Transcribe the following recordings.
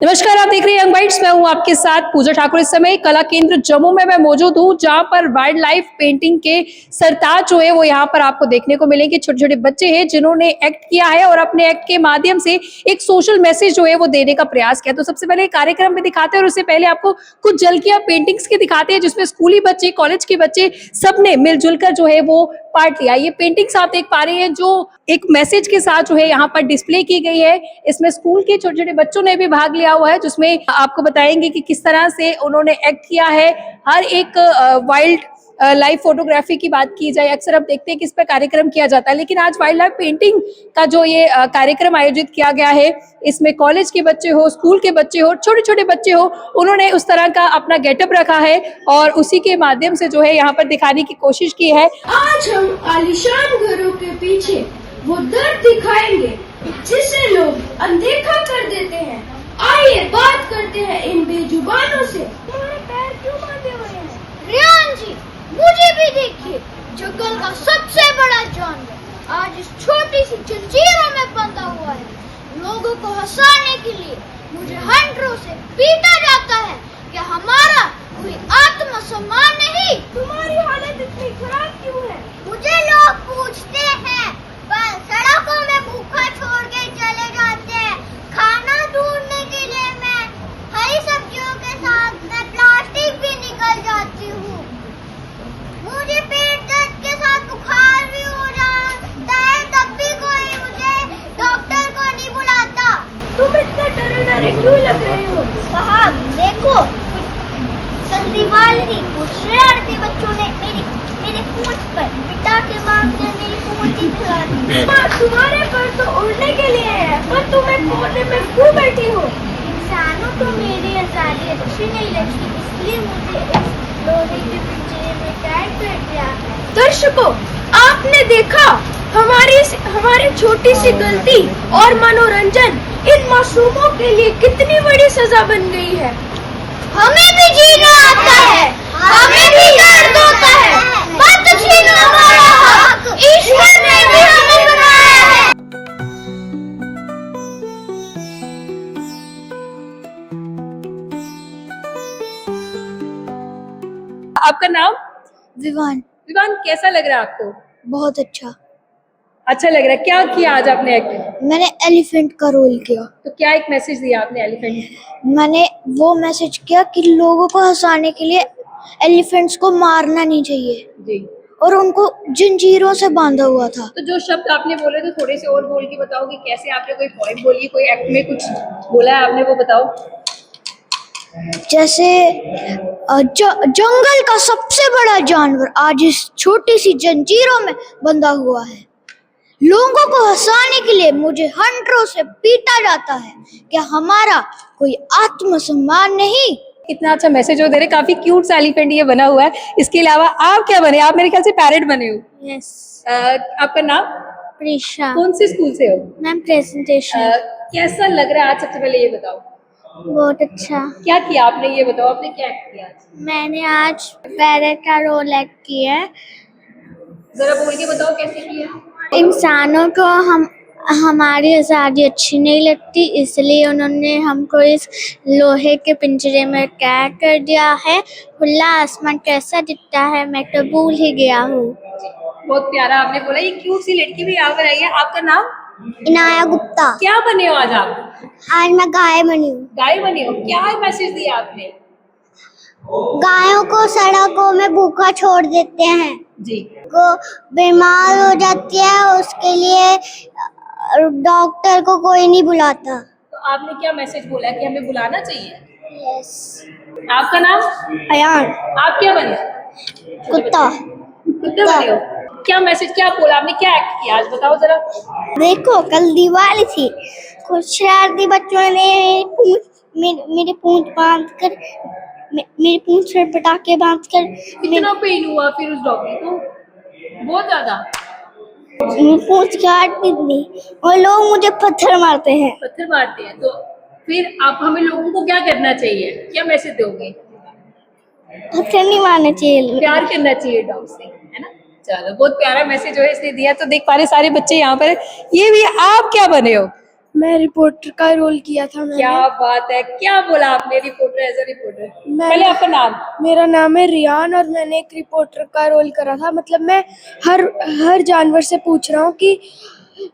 नमस्कार, आप देख रहे हैं यंग बाइट्स। मैं हूं आपके साथ पूजा ठाकुर। इस समय कला केंद्र जम्मू में मैं मौजूद हूं, जहां पर वाइल्ड लाइफ पेंटिंग के सरताज जो है वो यहां पर आपको देखने को मिलेंगे। छोटे छोटे बच्चे हैं जिन्होंने एक्ट किया है और अपने एक्ट के माध्यम से एक सोशल मैसेज जो है वो देने का प्रयास किया। तो सबसे पहले कार्यक्रम में दिखाते हैं और उससे पहले आपको कुछ झलकियां पेंटिंग्स की दिखाते हैं, जिसमें स्कूली बच्चे, कॉलेज के बच्चे सबने मिलजुल कर जो है वो पार्ट लिया। ये पेंटिंग्स आप देख पा रहे हैं जो एक मैसेज के साथ जो है यहाँ पर डिस्प्ले की गई है। इसमें स्कूल के छोटे छोटे बच्चों ने भी भाग लिया हुआ है, जिसमें आपको बताएंगे कि किस तरह से उन्होंने एक्ट किया है। हर एक वाइल्ड लाइफ फोटोग्राफी की बात की जाए, अक्सर हम देखते हैं कि इस पर कार्यक्रम किया जाता है, लेकिन आज वाइल्ड लाइफ पेंटिंग का जो ये कार्यक्रम आयोजित किया गया है, इसमें कॉलेज के बच्चे हो, स्कूल के बच्चे हो, छोटे छोटे बच्चे हो, उन्होंने उस तरह का अपना गेटअप रखा है और उसी के माध्यम से जो है यहाँ पर दिखाने की कोशिश की है। आज हम आलीशान घरों के पीछे वो दर्द दिखाएंगे जिसे लोग अनदेखा कर देते हैं। आइए बात करते हैं इन बेजुबानों से। तुम्हारे पैर क्यों बांधे हुए हैं? रियान जी, मुझे भी देखिए, जंगल का सबसे बड़ा जानवर आज इस छोटी सी जंजीरों में बंधा हुआ है। लोगों को हंसाने के लिए मुझे हंटरों से पीटा जाता है। क्या हमारा कोई आत्मसम्मान नहीं? तुम्हारी हालत इतनी खराब क्यों है? मुझे लोग पूछते हैं, पर सड़कों में भूखा छोड़ के चले जाते हैं। खाना ढूंढने के लिए मैं हरी सब्जियों के साथ मैं प्लास्टिक भी निकल जाती हूँ। मुझे पेट दर्द के साथ बुखार भी हो जाता है, तब भी कोई मुझे डॉक्टर को नहीं बुलाता। तुम इतना डरे क्यों लग रहे हो? साहब देखो, कल दिवाली कुछ शरारती बच्चों ने मेरे पूंछ पर पिटा के मारकर मेरी पूंछ ही फुला दी। तुम्हारे पर तो उड़ने के लिए है, पर तुम एक कोने में क्यों बैठी हो? इंसानों को मेरी आजादी अच्छी नहीं लगती, इसलिए मुझे इस लोहे के पिंजरे में कैद कर दिया है। दर्शकों, आपने देखा हमारी छोटी सी गलती और मनोरंजन इन मासूमों के लिए कितनी बड़ी सजा बन गई है। हमें भी जीना आता है, हमें भी दर्द होता है, मत छीनो हमारा हक, ईश्वर ने भी हमें बनाया है। आपका नाम? विवान। विवान, कैसा लग रहा है आपको? बहुत अच्छा लग रहा है। क्या किया आज आपने एक्ट? मैंने एलिफेंट का रोल किया। तो क्या एक मैसेज दिया आपने एलिफेंट? मैंने वो मैसेज किया कि लोगों को हंसाने के लिए एलिफेंट्स को मारना नहीं चाहिए जी। और उनको जंजीरों से बांधा हुआ था। तो जो शब्द आपने बोले तो थोड़े से और बोल के बताओ कि कैसे आपने कोई पॉइंट बोली, कोई एक्ट में कुछ बोला है आपने, वो बताओ। जैसे जंगल का सबसे बड़ा जानवर आज इस छोटी सी जंजीरों में बंधा हुआ है। लोगों को हंसाने के लिए मुझे हंटरों से पीटा जाता है। क्या हमारा कोई आत्मसम्मान नहीं? कितना अच्छा मैसेज हो दे रहे। काफी क्यूट सा एलिफेंट ये बना हुआ है। इसके अलावा आप क्या बने? आप मेरे ख्याल से पैरेट बने हो। यस। आपका नाम? प्रीशा। कौन से स्कूल से हो? Ma'am presentation. कैसा लग रहा है आज? सबसे पहले ये बताओ। बहुत अच्छा। क्या किया आपने, ये बताओ, आपने क्या एक्ट किया आज? मैंने आज पैरेट का रोल एक्ट किया है। जरा बोल के बताओ कैसे किया। इंसानों को हमारी आज़ादी अच्छी नहीं लगती, इसलिए उन्होंने हमको इस लोहे के पिंजरे में कैद कर दिया है। खुला आसमान कैसा दिखता है, मैं तो भूल ही गया हूँ। बहुत प्यारा आपने बोला। ये क्यूट सी लड़की भी यहाँ पर आई है। आपका नाम? इनाया गुप्ता। क्या बने हो आज आप? आज मैं गाय बनी हूँ। गाय बने हो। क्या मैसेज दिया आपने? गायों को सड़कों में भूखा छोड़ देते हैं, जी। को बीमार हो जाती है, उसके लिए डॉक्टर को कोई नहीं बुलाता। तो आपने क्या मैसेज बोला कि हमें बुलाना चाहिए? यस। आपका नाम? अयान। आप क्या बने? कुत्ता। कुत्ते बने हो। क्या मैसेज, क्या बोला आपने, क्या एक्ट किया आज, बताओ जरा। देखो, कल दिवाली थी, कुछ शरारती बच्चों ने मेरी पूंछ बांध कर, मेरी पूंछ पर पटाखे बांध कर कितना पेन हुआ फिर उस डॉगी को? बहुत ज्यादा। पूंछ काट दी और लोग मुझे पत्थर मारते हैं। पत्थर मारते हैं? तो फिर आप हमें लोगों को क्या करना चाहिए, क्या मैसेज दोगे? पत्थर नहीं मारना चाहिए, प्यार करना चाहिए डॉग से, है ना। चलो, बहुत प्यारा मैसेज जो है इसने दिया। तो देख पा रहे सारे बच्चे यहाँ पर। ये भी आप क्या बने हो? मैं रिपोर्टर का रोल किया था मैंने। क्या बात है, क्या बोला आपने रिपोर्टर, एज अ रिपोर्टर? मैं- पहले आपका नाम। मेरा नाम है रियान और मैंने एक रिपोर्टर का रोल करा था। मतलब मैं हर जानवर से पूछ रहा हूँ कि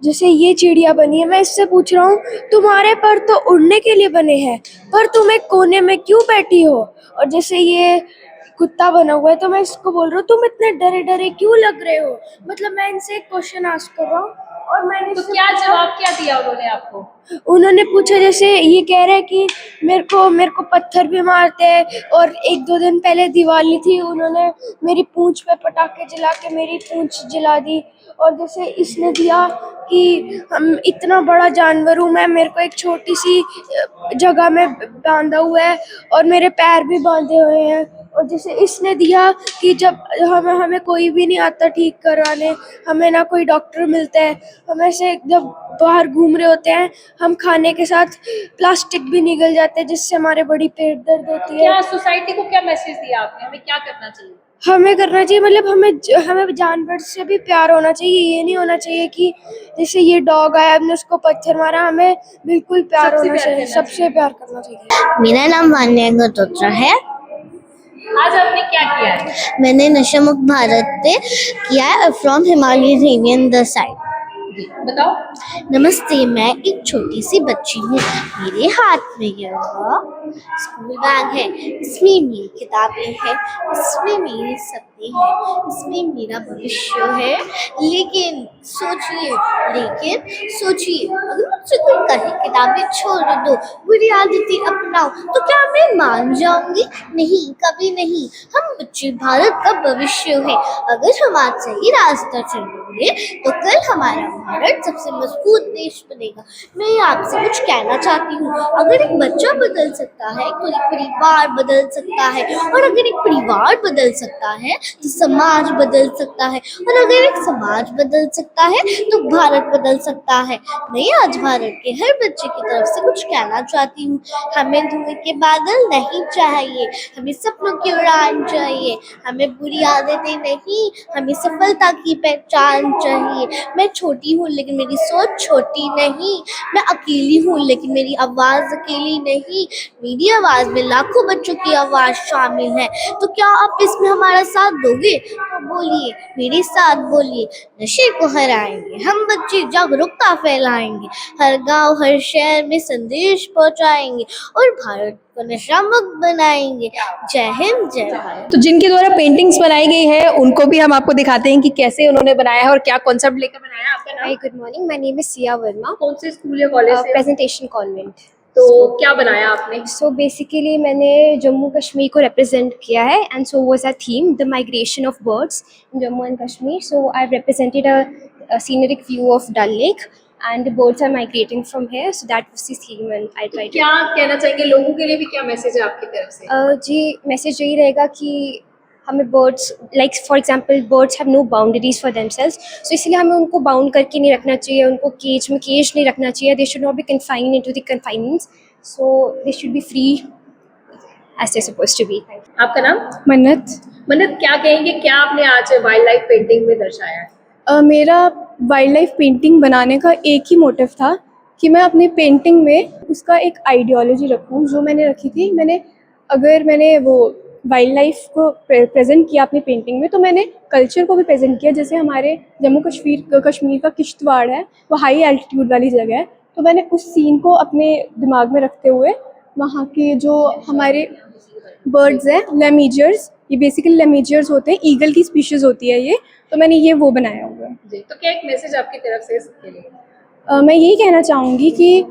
जैसे ये चिड़िया बनी है, मैं इससे पूछ रहा हूँ तुम्हारे पर तो उड़ने के लिए बने हैं, पर तुम एक कोने में क्यों बैठी हो? और जैसे ये कुत्ता बना हुआ है तो मैं इसको बोल रहा हूँ तुम इतने डरे डरे क्यों लग रहे हो? मतलब मैं इनसे एक क्वेश्चन आस्क कर रहा हूँ और मैंने तो इससे क्या पूछा- जवाब क्या दिया उन्होंने आपको? उन्होंने पूछा, जैसे ये कह रहे हैं कि मेरे को पत्थर भी मारते हैं और 1-2 दिन पहले दिवाली थी, उन्होंने मेरी पूंछ पे पटाखे जला के मेरी पूंछ जला दी। और जैसे इसने दिया कि हम इतना बड़ा जानवर हूँ मैं, मेरे को एक छोटी सी जगह में बांधा हुआ है और मेरे पैर भी बांधे हुए हैं। और जैसे इसने दिया कि जब हमें कोई भी नहीं आता ठीक करवाने, हमें ना कोई डॉक्टर मिलता है, हम ऐसे जब बाहर घूम रहे होते हैं हम खाने के साथ प्लास्टिक भी निगल जाते हैं जिससे हमारे बड़ी पेट दर्द होती है। क्या सोसाइटी को क्या मैसेज दिया आपने, हमें क्या करना चाहिए? हमें करना चाहिए, मतलब हमें जानवर से भी प्यार होना चाहिए। ये नहीं होना चाहिए कि जैसे ये डॉग आया हमने उसको पत्थर मारा, हमें बिल्कुल प्यार सबसे होना प्यार चाहिए, करना सबसे प्यार करना चाहिए। मेरा नाम वान्या गतोत्रा है। आज आपने क्या किया है? मैंने नशा मुक्त भारत पे किया है from Himalaya region the side. बताओ। नमस्ते, मैं एक छोटी सी बच्ची हूँ। मेरे हाथ में यह स्कूल बैग है, इसमें मेरी किताबें हैं, इसमें मेरे सपने हैं, इसमें मेरा भविष्य है। लेकिन सोचिए अगर मुझसे कोई कहे किताबें छोड़ दो, बुरी आदतें अपनाओ, तो क्या मैं मान जाऊंगी? नहीं, कभी नहीं। हम बच्चे भारत का भविष्य है। अगर हम आज सही रास्ता चलेंगे तो कल हमारा भारत सबसे मजबूत देश बनेगा। मैं आपसे कुछ कहना चाहती हूँ, अगर एक बच्चा बदल सकता है तो एक परिवार बदल सकता है, और अगर एक परिवार बदल सकता है तो समाज बदल सकता है, और अगर एक समाज बदल सकता है तो भारत बदल सकता है। मैं आज भारत के हर बच्चे की तरफ से कुछ कहना चाहती हूँ, हमें धुएं के बादल नहीं चाहिए, हमें सपनों की उड़ान चाहिए, हमें बुरी आदतें नहीं, हमें सफलता की पहचान चाहिए। मैं छोटी हूँ लेकिन मेरी सोच छोटी नहीं, मैं अकेली हूँ लेकिन मेरी आवाज़ अकेली नहीं, मेरी आवाज़ में लाखों बच्चों की आवाज़ शामिल है। तो क्या आप इसमें हमारा साथ दोगे? तो बोलिए, मेरे साथ बोलिए, नशे को हराएंगे हम बच्चे, जागरूकता फैलाएंगे, हर गांव हर शहर में संदेश पहुंचाएंगे और भारत को नशा मुक्त बनाएंगे। जय हिंद, जय भारत। तो जिनके द्वारा पेंटिंग्स बनाई गई है उनको भी हम आपको दिखाते हैं कि कैसे उन्होंने बनाया है और क्या कॉन्सेप्ट लेकर बनाया है। आपका नाम? Hi, good morning. My name is Sia Verma, कौन से स्कूल या कॉलेज से? Presentation Convent. तो क्या बनाया आपने? So basically मैंने जम्मू कश्मीर को represent किया है, and so was our theme, the migration of birds in Jammu and Kashmir. So I've represented a scenic view of Dal Lake, and the birds are migrating from here. So that was the theme, and I tried to. क्या कहना चाहेंगे लोगों के लिए भी, क्या message है आपकी तरफ से? जी मैसेज यही रहेगा कि हमें birds, like for example birds have no boundaries for themselves, so इसलिए हमें उनको बाउंड करके नहीं रखना चाहिए, उनको केज नहीं रखना चाहिए. They should not be confined into the confinements, so they should be free as they supposed to be. आपका नाम? मन्नत। मन्नत, क्या कहेंगे, क्या आपने आज वाइल्ड लाइफ पेंटिंग में दर्शाया है? मेरा वाइल्ड लाइफ पेंटिंग बनाने का एक ही मोटिव था कि मैं अपनी पेंटिंग में उसका एक आइडियोलॉजी रखूं जो मैंने रखी थी। मैंने वो वाइल्ड लाइफ को प्रेजेंट किया अपनी पेंटिंग में, तो मैंने कल्चर को भी प्रेजेंट किया। जैसे हमारे जम्मू कश्मीर का किश्तवाड़ है, वो हाई एल्टीट्यूड वाली जगह है, तो मैंने उस सीन को अपने दिमाग में रखते हुए वहाँ के जो हमारे बर्ड्स हैं, लेमीजर्स, ये बेसिकली लेमीजर्स होते हैं, ईगल की स्पीशीज़ होती है ये, तो मैंने ये वो बनाया हुआ है। जी, तो क्या एक मैसेज आपकी तरफ से सबके लिए? मैं यही कहना चाहूँगी कि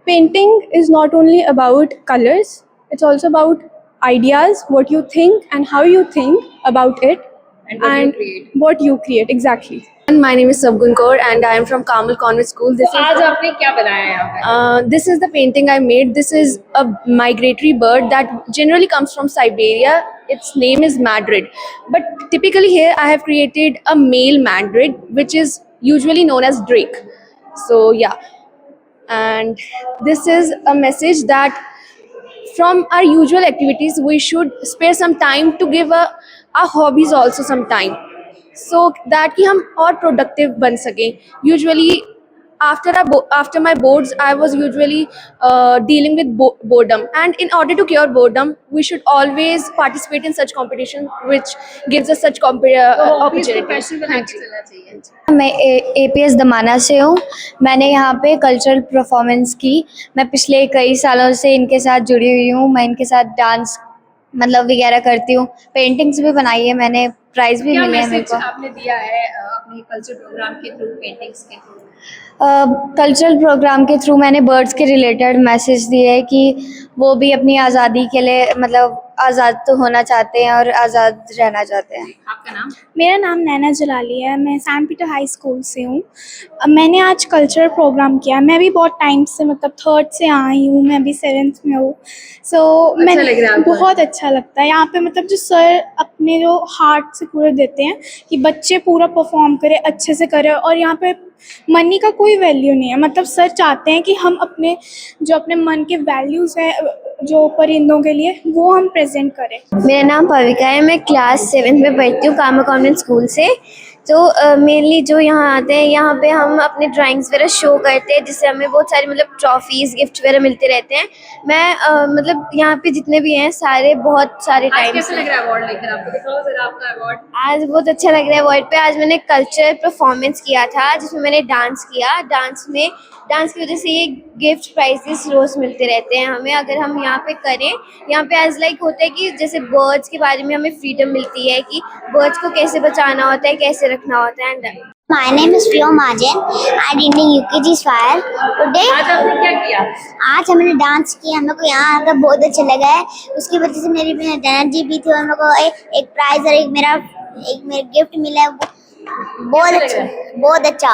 painting is not only about colours, it's also about ideas, what you think and how you think about it, And what you create exactly. And my name is Sabgun Kaur and I am from Carmel Convent School. तो आज आपने क्या बनाया है यहाँ पे? This is the painting I made. This is a migratory bird that generally comes from Siberia. Its name is Madrid, but typically here I have created a male Madrid, which is usually known as Drake. So yeah, and this is a message that from our usual activities we should spare some time to give our hobbies also some time, so that कि हम और productive बन सकें. Usually after my boards, I was usually dealing with boredom, and in order to cure boredom, we should always participate in such competition, which gives us such opportunities. हाँ जी। मैं APS Damana से हूँ। मैंने यहाँ पे कल्चरल परफॉर्मेंस की। मैं पिछले कई सालों से इनके साथ जुड़ी हुई हूँ। मैं इनके साथ डांस मतलब वगैरह करती हूँ। पेंटिंग्स भी बनाई है मैंने, प्राइज़ भी क्या मिले हैं मेरे मैसेज को। आपने दिया है अपने कल्चर प्रोग्राम के थ्रू, पेंटिंग्स के थ्रू? कल्चरल प्रोग्राम के थ्रू मैंने बर्ड्स के रिलेटेड मैसेज दिए है कि वो भी अपनी आज़ादी के लिए मतलब आज़ाद तो होना चाहते हैं और आज़ाद रहना चाहते हैं। आपका नाम? मेरा नाम नैना जलाली है। मैं सैंट पीटर हाई स्कूल से हूँ। मैंने आज कल्चरल प्रोग्राम किया। मैं भी बहुत टाइम से मतलब 3rd से आई हूँ, मैं भी 7th में हूँ। अच्छा लग रहा है आपको? बहुत अच्छा लगता है यहाँ पे, मतलब जो सर अपने जो हार्ट से पूरे देते हैं कि बच्चे पूरा परफॉर्म करें, अच्छे से करें। और यहाँ पे मनी का कोई वैल्यू नहीं है, मतलब सर चाहते हैं कि हम अपने जो अपने मन के वैल्यूज़ हैं जो परिंदों के लिए, वो हम प्रेजेंट करें। मेरा नाम पविका है। मैं क्लास 7th में पढ़ती हूँ कामा कॉन्वेंट स्कूल से। तो मेनली जो यहाँ आते हैं, यहाँ पे हम अपने ड्राइंग्स वगैरह शो करते हैं, जिससे हमें बहुत सारी मतलब ट्रॉफीज़, गिफ्ट वगैरह मिलते रहते हैं। मैं मतलब यहाँ पे जितने भी हैं सारे बहुत सारे आज टाइम कैसा लग रहा है अवार्ड लेकर आपको? दिखाओ जरा आपका अवार्ड। आज बहुत अच्छा लग रहा है अवार्ड पे। आज मैंने कल्चरल परफॉर्मेंस किया था जिसमें मैंने डांस किया। डांस की वजह से ये गिफ्ट प्राइजेस रोज़ मिलते रहते हैं हमें, अगर हम यहाँ पे करें। यहाँ पे आज लाइक होता है कि जैसे बर्ड्स के बारे में हमें फ्रीडम मिलती है कि बर्ड्स को कैसे बचाना होता है, कैसे रखना होता है। My name is Priya Majen. I did in UKG Spire. Today आज आपने क्या किया? आज हमने डांस किया। हम लोग को यहाँ आकर बहुत अच्छा लगा है। उसकी वजह से मेरी एनर्जी भी थी और मेरे को एक प्राइज और एक मेरा गिफ्ट मिला है। बहुत अच्छा।